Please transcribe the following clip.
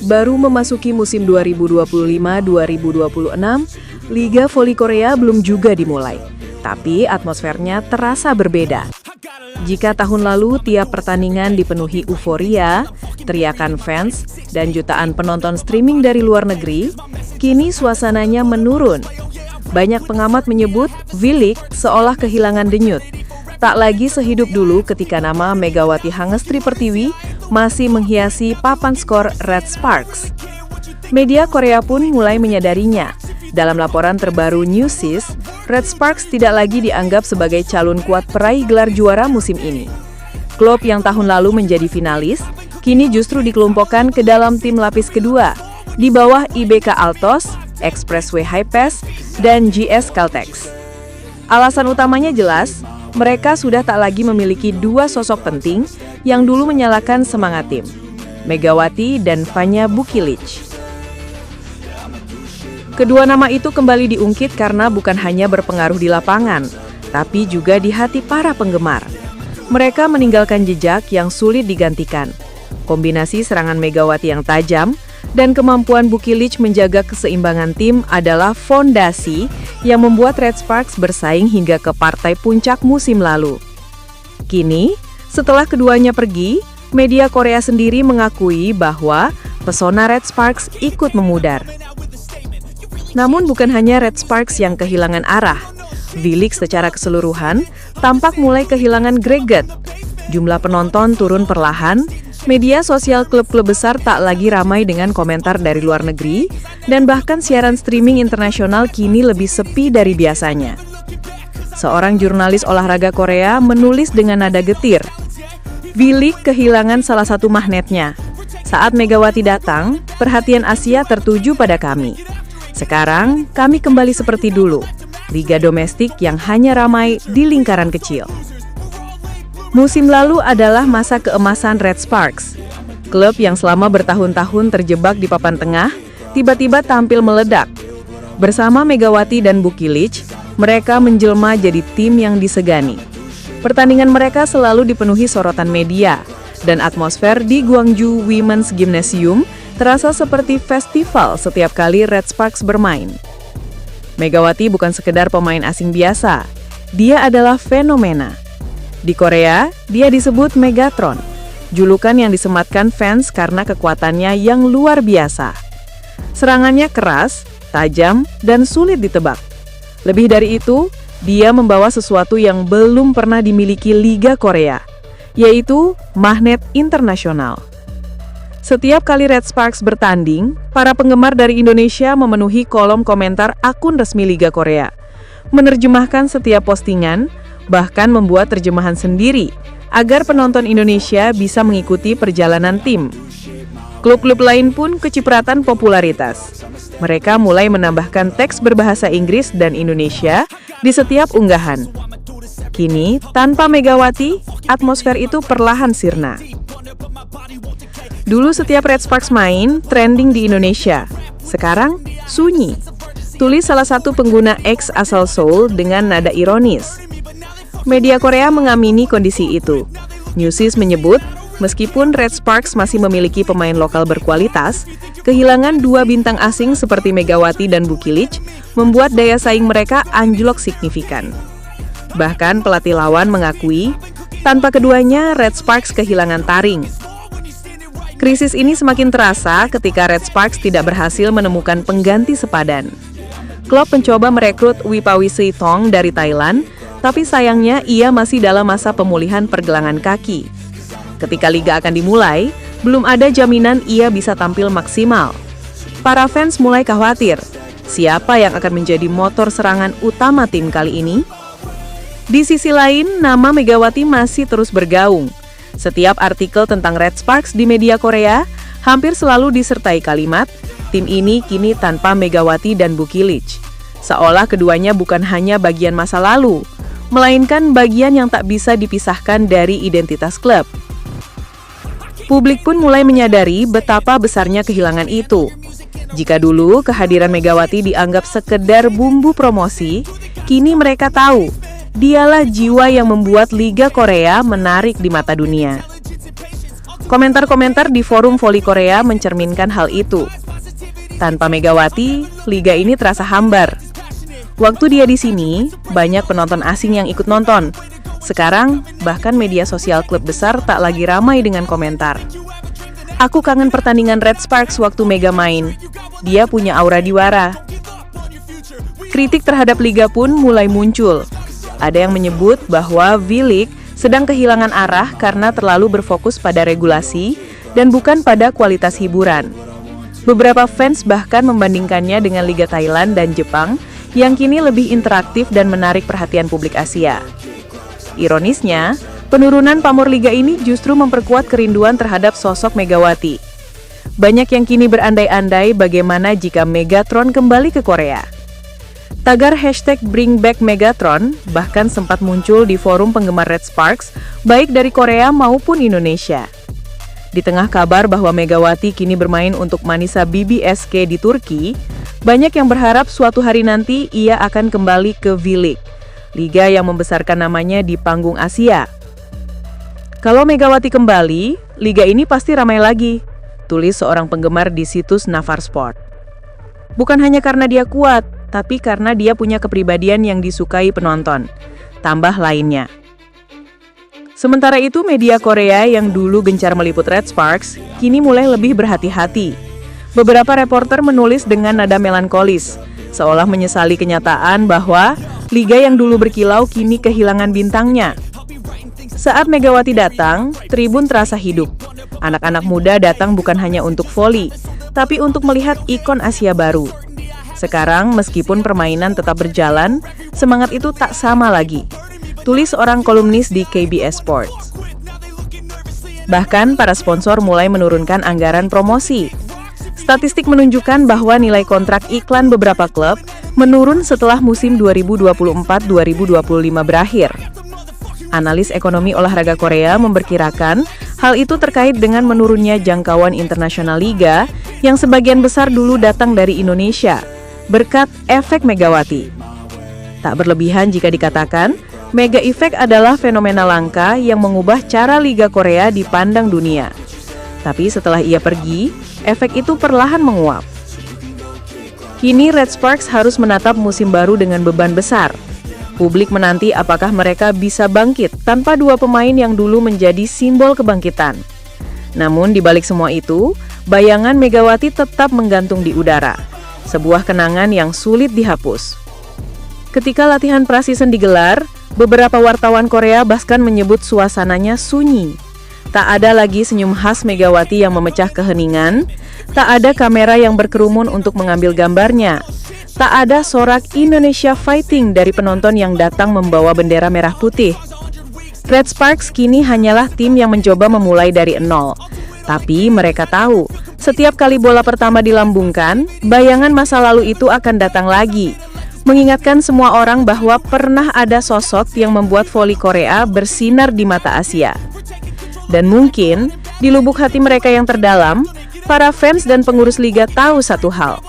Baru memasuki musim 2025-2026, Liga Voli Korea belum juga dimulai. Tapi atmosfernya terasa berbeda. Jika tahun lalu tiap pertandingan dipenuhi euforia, teriakan fans, dan jutaan penonton streaming dari luar negeri, kini suasananya menurun. Banyak pengamat menyebut V-League seolah kehilangan denyut. Tak lagi sehidup dulu ketika nama Megawati Hangestri Pertiwi masih menghiasi papan skor Red Sparks. Media Korea pun mulai menyadarinya. Dalam laporan terbaru Newsys, Red Sparks tidak lagi dianggap sebagai calon kuat peraih gelar juara musim ini. Klub yang tahun lalu menjadi finalis, kini justru dikelompokkan ke dalam tim lapis kedua, di bawah IBK Altos, Expressway Hi-Pass, dan GS Caltex. Alasan utamanya jelas, mereka sudah tak lagi memiliki dua sosok penting yang dulu menyalakan semangat tim, Megawati dan Vanya Bukilic. Kedua nama itu kembali diungkit karena bukan hanya berpengaruh di lapangan, tapi juga di hati para penggemar. Mereka meninggalkan jejak yang sulit digantikan. Kombinasi serangan Megawati yang tajam dan kemampuan Bukilic menjaga keseimbangan tim adalah fondasi yang membuat Red Sparks bersaing hingga ke partai puncak musim lalu. Kini, setelah keduanya pergi, media Korea sendiri mengakui bahwa pesona Red Sparks ikut memudar. Namun bukan hanya Red Sparks yang kehilangan arah. V-League secara keseluruhan tampak mulai kehilangan greget. Jumlah penonton turun perlahan, media sosial klub-klub besar tak lagi ramai dengan komentar dari luar negeri, dan bahkan siaran streaming internasional kini lebih sepi dari biasanya. Seorang jurnalis olahraga Korea menulis dengan nada getir, V-League kehilangan salah satu magnetnya. Saat Megawati datang, perhatian Asia tertuju pada kami. Sekarang, kami kembali seperti dulu, liga domestik yang hanya ramai di lingkaran kecil. Musim lalu adalah masa keemasan Red Sparks. Klub yang selama bertahun-tahun terjebak di papan tengah, tiba-tiba tampil meledak. Bersama Megawati dan Bukilic, mereka menjelma jadi tim yang disegani. Pertandingan mereka selalu dipenuhi sorotan media, dan atmosfer di Gwangju Women's Gymnasium terasa seperti festival setiap kali Red Sparks bermain. Megawati bukan sekedar pemain asing biasa, dia adalah fenomena. Di Korea, dia disebut Megatron, julukan yang disematkan fans karena kekuatannya yang luar biasa. Serangannya keras, tajam, dan sulit ditebak. Lebih dari itu, dia membawa sesuatu yang belum pernah dimiliki Liga Korea, yaitu magnet internasional. Setiap kali Red Sparks bertanding, para penggemar dari Indonesia memenuhi kolom komentar akun resmi Liga Korea, menerjemahkan setiap postingan, bahkan membuat terjemahan sendiri, agar penonton Indonesia bisa mengikuti perjalanan tim. Klub-klub lain pun kecipratan popularitas. Mereka mulai menambahkan teks berbahasa Inggris dan Indonesia di setiap unggahan. Kini, tanpa Megawati, atmosfer itu perlahan sirna. Dulu setiap Red Sparks main, trending di Indonesia. Sekarang, sunyi. Tulis salah satu pengguna X asal Seoul dengan nada ironis. Media Korea mengamini kondisi itu. Newsys menyebut, meskipun Red Sparks masih memiliki pemain lokal berkualitas, kehilangan dua bintang asing seperti Megawati dan Bukilic membuat daya saing mereka anjlok signifikan. Bahkan pelatih lawan mengakui, tanpa keduanya Red Sparks kehilangan taring. Krisis ini semakin terasa ketika Red Sparks tidak berhasil menemukan pengganti sepadan. Klub mencoba merekrut Wipawisi Thong dari Thailand, tapi sayangnya ia masih dalam masa pemulihan pergelangan kaki. Ketika liga akan dimulai, belum ada jaminan ia bisa tampil maksimal. Para fans mulai khawatir, siapa yang akan menjadi motor serangan utama tim kali ini? Di sisi lain, nama Megawati masih terus bergaung. Setiap artikel tentang Red Sparks di media Korea hampir selalu disertai kalimat, tim ini kini tanpa Megawati dan Bukilic. Seolah keduanya bukan hanya bagian masa lalu, melainkan bagian yang tak bisa dipisahkan dari identitas klub. Publik pun mulai menyadari betapa besarnya kehilangan itu. Jika dulu kehadiran Megawati dianggap sekedar bumbu promosi, kini mereka tahu dialah jiwa yang membuat Liga Korea menarik di mata dunia. Komentar-komentar di forum voli Korea mencerminkan hal itu. Tanpa Megawati, liga ini terasa hambar. Waktu dia di sini, banyak penonton asing yang ikut nonton. Sekarang, bahkan media sosial klub besar tak lagi ramai dengan komentar. Aku kangen pertandingan Red Sparks waktu Mega main. Dia punya aura diwara. Kritik terhadap liga pun mulai muncul. Ada yang menyebut bahwa V-League sedang kehilangan arah karena terlalu berfokus pada regulasi dan bukan pada kualitas hiburan. Beberapa fans bahkan membandingkannya dengan Liga Thailand dan Jepang yang kini lebih interaktif dan menarik perhatian publik Asia. Ironisnya, penurunan pamor liga ini justru memperkuat kerinduan terhadap sosok Megawati. Banyak yang kini berandai-andai bagaimana jika Megatron kembali ke Korea. Tagar #BringBackMegatron bahkan sempat muncul di forum penggemar Red Sparks, baik dari Korea maupun Indonesia. Di tengah kabar bahwa Megawati kini bermain untuk Manisa BBSK di Turki, banyak yang berharap suatu hari nanti ia akan kembali ke V-League, liga yang membesarkan namanya di panggung Asia. Kalau Megawati kembali, liga ini pasti ramai lagi, tulis seorang penggemar di situs Navar Sport. Bukan hanya karena dia kuat, tapi karena dia punya kepribadian yang disukai penonton. Tambah lainnya. Sementara itu, media Korea yang dulu gencar meliput Red Sparks, kini mulai lebih berhati-hati. Beberapa reporter menulis dengan nada melankolis, seolah menyesali kenyataan bahwa liga yang dulu berkilau kini kehilangan bintangnya. Saat Megawati datang, tribun terasa hidup. Anak-anak muda datang bukan hanya untuk voli, tapi untuk melihat ikon Asia baru. Sekarang, meskipun permainan tetap berjalan, semangat itu tak sama lagi, tulis seorang kolumnis di KBS Sports. Bahkan, para sponsor mulai menurunkan anggaran promosi. Statistik menunjukkan bahwa nilai kontrak iklan beberapa klub menurun setelah musim 2024-2025 berakhir. Analis ekonomi olahraga Korea memperkirakan hal itu terkait dengan menurunnya jangkauan internasional liga yang sebagian besar dulu datang dari Indonesia, berkat efek Megawati. Tak berlebihan jika dikatakan, Mega Effect adalah fenomena langka yang mengubah cara Liga Korea dipandang dunia. Tapi setelah ia pergi, efek itu perlahan menguap. Kini Red Sparks harus menatap musim baru dengan beban besar. Publik menanti apakah mereka bisa bangkit tanpa dua pemain yang dulu menjadi simbol kebangkitan. Namun di balik semua itu, bayangan Megawati tetap menggantung di udara. Sebuah kenangan yang sulit dihapus. Ketika latihan pra-season digelar, beberapa wartawan Korea bahkan menyebut suasananya sunyi. Tak ada lagi senyum khas Megawati yang memecah keheningan, tak ada kamera yang berkerumun untuk mengambil gambarnya, tak ada sorak Indonesia Fighting dari penonton yang datang membawa bendera merah putih. Red Sparks kini hanyalah tim yang mencoba memulai dari nol. Tapi mereka tahu, setiap kali bola pertama dilambungkan, bayangan masa lalu itu akan datang lagi, mengingatkan semua orang bahwa pernah ada sosok yang membuat voli Korea bersinar di mata Asia. Dan mungkin, di lubuk hati mereka yang terdalam, para fans dan pengurus liga tahu satu hal,